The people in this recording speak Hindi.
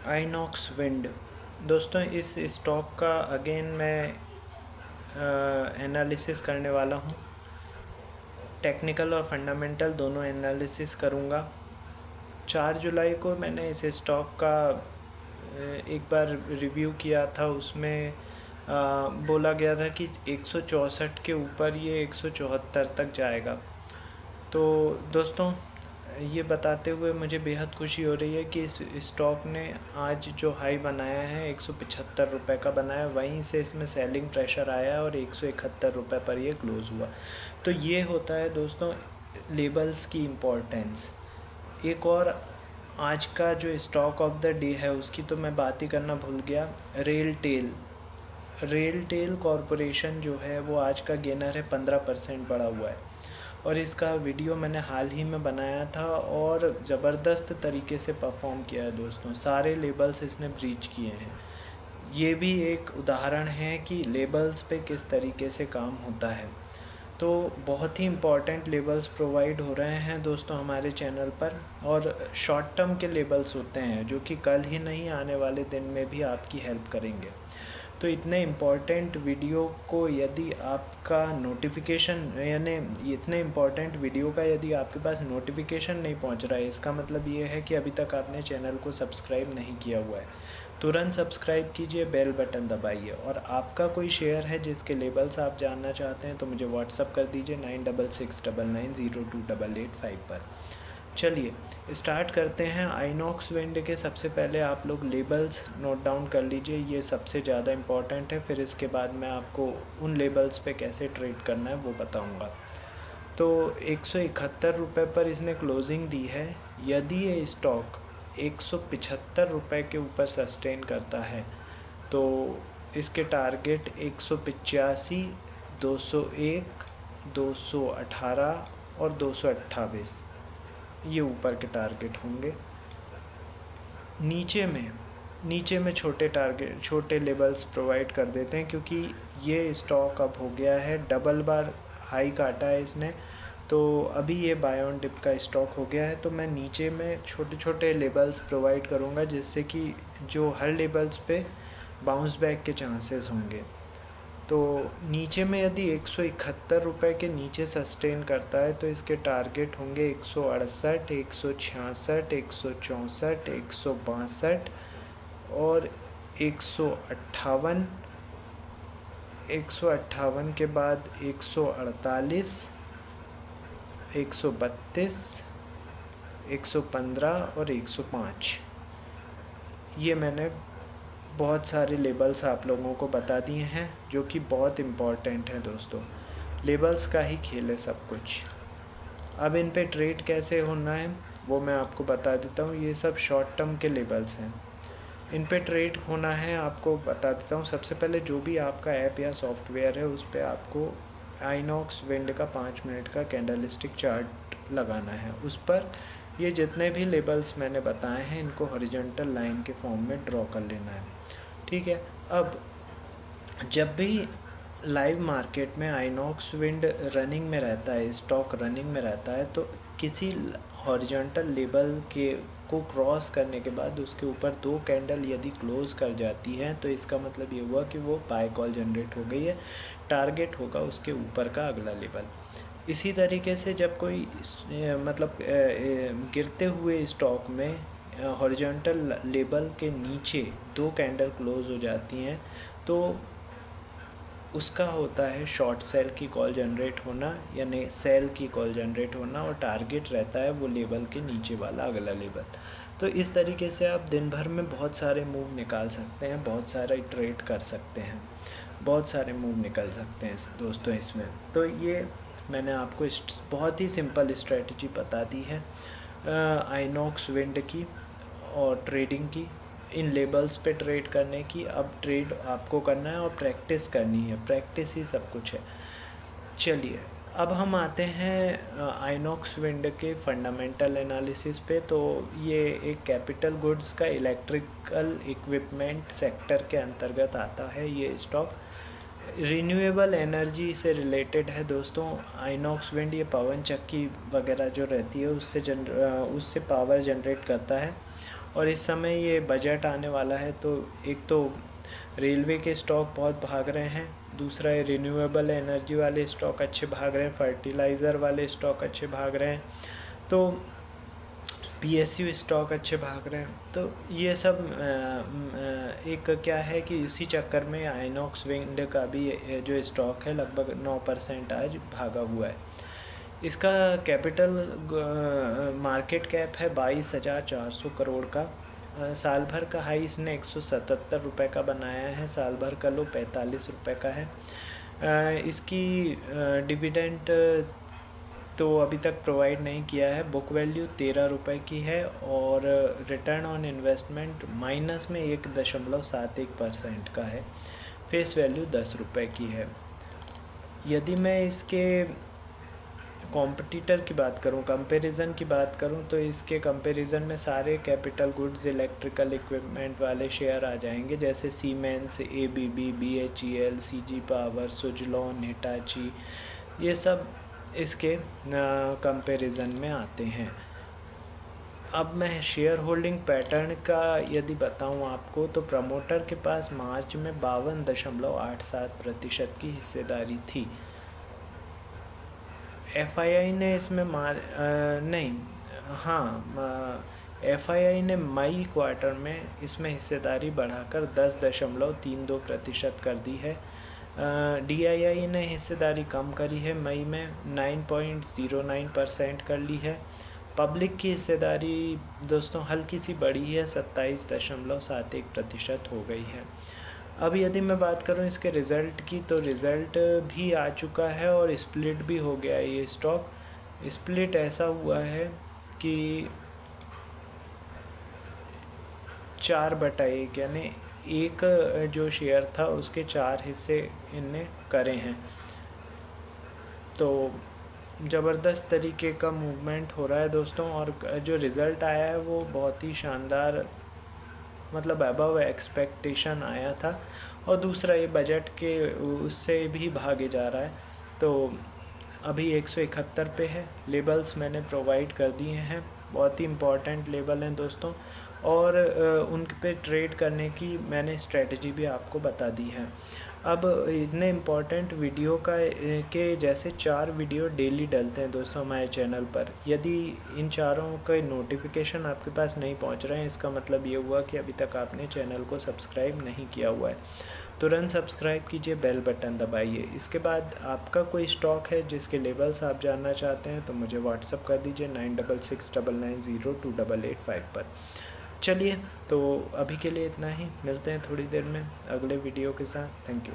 आइनॉक्स विंड। दोस्तों इस स्टॉक का अगेन मैं एनालिसिस करने वाला हूँ। टेक्निकल और फंडामेंटल दोनों एनालिसिस करूँगा। 4 जुलाई को मैंने इस स्टॉक का एक बार रिव्यू किया था। उसमें बोला गया था कि 164 के ऊपर ये 174 तक जाएगा। तो दोस्तों ये बताते हुए मुझे बेहद खुशी हो रही है कि इस स्टॉक ने आज जो हाई बनाया है 175 रुपये का बनाया, वहीं से इसमें सेलिंग प्रेशर आया और 171 रुपये पर ये क्लोज़ हुआ। तो ये होता है दोस्तों लेबल्स की इम्पोर्टेंस। एक और आज का जो स्टॉक ऑफ द डे है उसकी तो मैं बात ही करना भूल गया। रेलटेल कॉरपोरेशन जो है वो आज का गेनर है, 15% बढ़ा हुआ है। और इसका वीडियो मैंने हाल ही में बनाया था और ज़बरदस्त तरीके से परफॉर्म किया है दोस्तों। सारे लेबल्स इसने ब्रीच किए हैं। ये भी एक उदाहरण है कि लेबल्स पे किस तरीके से काम होता है। तो बहुत ही इम्पॉर्टेंट लेबल्स प्रोवाइड हो रहे हैं दोस्तों हमारे चैनल पर, और शॉर्ट टर्म के लेबल्स होते हैं जो कि कल ही नहीं आने वाले दिन में भी आपकी हेल्प करेंगे। तो इतने इम्पॉर्टेंट वीडियो को यदि आपका नोटिफिकेशन यानी इतने इम्पॉर्टेंट वीडियो का यदि आपके पास नोटिफिकेशन नहीं पहुंच रहा है, इसका मतलब ये है कि अभी तक आपने चैनल को सब्सक्राइब नहीं किया हुआ है। तुरंत सब्सक्राइब कीजिए, बेल बटन दबाइए, और आपका कोई शेयर है जिसके लेबल्स आप जानना चाहते हैं तो मुझे व्हाट्सअप कर दीजिए 9669902885 पर। चलिए स्टार्ट करते हैं। आइनॉक्स विंड के सबसे पहले आप लोग लेबल्स नोट डाउन कर लीजिए, ये सबसे ज़्यादा इम्पॉर्टेंट है। फिर इसके बाद मैं आपको उन लेबल्स पे कैसे ट्रेड करना है वो बताऊंगा। तो 171 रुपये पर इसने क्लोजिंग दी है। यदि ये स्टॉक 175 रुपये के ऊपर सस्टेन करता है तो इसके टारगेट 185, 201, 218 और 228 ये ऊपर के टारगेट होंगे। नीचे में छोटे लेबल्स प्रोवाइड कर देते हैं, क्योंकि ये स्टॉक अब हो गया है, डबल बार हाई काटा है इसने। तो अभी ये बाय ऑन डिप का स्टॉक हो गया है। तो मैं नीचे में छोटे लेबल्स प्रोवाइड करूँगा जिससे कि जो हर लेबल्स पे बाउंस बैक के चांसेस होंगे। तो नीचे में यदि 171 रुपये के नीचे सस्टेन करता है तो इसके टारगेट होंगे 168, 166, 164, 162 और 158। 158 के बाद 148, 132, 115 और 105। ये मैंने बहुत सारे लेबल्स आप लोगों को बता दिए हैं जो कि बहुत इम्पॉर्टेंट है दोस्तों। लेबल्स का ही खेल है सब कुछ। अब इन पे ट्रेड कैसे होना है वो मैं आपको बता देता हूँ। ये सब शॉर्ट टर्म के लेबल्स हैं, इन पे ट्रेड होना है आपको बता देता हूँ। सबसे पहले जो भी आपका ऐप या सॉफ्टवेयर है उस पर आपको आइनॉक्स विंड का 5 मिनट का कैंडलस्टिक चार्ट लगाना है। उस पर ये जितने भी लेबल्स मैंने बताए हैं इनको हॉरिजॉन्टल लाइन के फॉर्म में ड्रॉ कर लेना है, ठीक है। अब जब भी लाइव मार्केट में आइनॉक्स विंड रनिंग में रहता है, स्टॉक रनिंग में रहता है, तो किसी हॉरिजॉन्टल लेवल के को क्रॉस करने के बाद उसके ऊपर 2 कैंडल यदि क्लोज कर जाती हैं तो इसका मतलब ये हुआ कि वो बाय कॉल जनरेट हो गई है। टारगेट होगा उसके ऊपर का अगला लेवल। इसी तरीके से जब कोई मतलब गिरते हुए स्टॉक में हॉरिजॉन्टल लेवल के नीचे 2 कैंडल क्लोज हो जाती हैं तो उसका होता है शॉर्ट सेल की कॉल जनरेट होना, यानी सेल की कॉल जनरेट होना, और टारगेट रहता है वो लेवल के नीचे वाला अगला लेवल। तो इस तरीके से आप दिन भर में बहुत सारे मूव निकाल सकते हैं, बहुत सारा ट्रेड कर सकते हैं, बहुत सारे मूव निकल सकते हैं दोस्तों इसमें। तो ये मैंने आपको बहुत ही सिंपल स्ट्रेटजी बता दी है आइनॉक्स विंड की और ट्रेडिंग की, इन लेबल्स पे ट्रेड करने की। अब ट्रेड आपको करना है और प्रैक्टिस करनी है, प्रैक्टिस ही सब कुछ है। चलिए अब हम आते हैं आइनॉक्स विंड के फंडामेंटल एनालिसिस पे। तो ये एक कैपिटल गुड्स का इलेक्ट्रिकल इक्विपमेंट सेक्टर के अंतर्गत आता है। ये स्टॉक रिन्यूएबल एनर्जी से रिलेटेड है दोस्तों। आइनॉक्स विंड ये पवन चक्की वगैरह जो रहती है उससे पावर जनरेट करता है और इस समय ये बजट आने वाला है, तो एक तो रेलवे के स्टॉक बहुत भाग रहे हैं, दूसरा है रिन्यूएबल एनर्जी वाले स्टॉक अच्छे भाग रहे हैं, फर्टिलाइज़र वाले स्टॉक अच्छे भाग रहे हैं, तो पीएसयू स्टॉक अच्छे भाग रहे हैं। तो ये सब एक क्या है कि इसी चक्कर में आइनॉक्स विंड का भी जो स्टॉक है लगभग 9% आज भागा हुआ है। इसका कैपिटल मार्केट कैप है 22,400 करोड़ का। साल भर का हाई इसने 177 रुपये का बनाया है, साल भर का लो 45 रुपये का है। इसकी डिविडेंड तो अभी तक प्रोवाइड नहीं किया है। बुक वैल्यू 13 रुपये की है और रिटर्न ऑन इन्वेस्टमेंट माइनस में 1.71% का है। फेस वैल्यू 10 रुपये की है। यदि मैं इसके कॉम्पिटिटर की बात करूं, कंपैरिजन की बात करूं, तो इसके कंपैरिजन में सारे कैपिटल गुड्स इलेक्ट्रिकल इक्विपमेंट वाले शेयर आ जाएंगे, जैसे siemens, ABB, BHEL, CG power, Suzlon, Hitachi, ये सब इसके कंपैरिजन में आते हैं। अब मैं शेयर होल्डिंग पैटर्न का यदि बताऊं आपको, तो प्रमोटर के पास मार्च में 52.87% की हिस्सेदारी थी। एफआईआई ने इसमें एफआईआई ने मई क्वार्टर में इसमें हिस्सेदारी बढ़ाकर 10.32% कर दी है। डीआईआई ने हिस्सेदारी कम करी है, मई में 9.09% कर ली है। पब्लिक की हिस्सेदारी दोस्तों हल्की सी बढ़ी है, 27.71% हो गई है। अब यदि मैं बात करूं इसके रिज़ल्ट की, तो रिज़ल्ट भी आ चुका है और स्प्लिट भी हो गया है। ये स्टॉक स्प्लिट ऐसा हुआ है कि 4/1 यानी एक जो शेयर था उसके 4 हिस्से इनने करे हैं। तो ज़बरदस्त तरीके का मूवमेंट हो रहा है दोस्तों, और जो रिज़ल्ट आया है वो बहुत ही शानदार, मतलब अबव एक्सपेक्टेशन आया था। और दूसरा ये बजट के उससे भी भागे जा रहा है। तो अभी 171 पे है। लेबल्स मैंने प्रोवाइड कर दिए हैं, बहुत ही इम्पॉर्टेंट लेबल हैं दोस्तों, और उन पे ट्रेड करने की मैंने स्ट्रेटजी भी आपको बता दी है। अब इतने इम्पॉर्टेंट वीडियो के जैसे 4 वीडियो डेली डलते हैं दोस्तों हमारे चैनल पर। यदि इन चारों के नोटिफिकेशन आपके पास नहीं पहुंच रहे हैं, इसका मतलब ये हुआ कि अभी तक आपने चैनल को सब्सक्राइब नहीं किया हुआ है। तुरंत सब्सक्राइब कीजिए, बेल बटन दबाइए। इसके बाद आपका कोई स्टॉक है जिसके लेवल्स आप जानना चाहते हैं तो मुझे व्हाट्सअप कर दीजिए 9669902885 पर। चलिए, तो अभी के लिए इतना ही, मिलते हैं थोड़ी देर में अगले वीडियो के साथ। Thank you.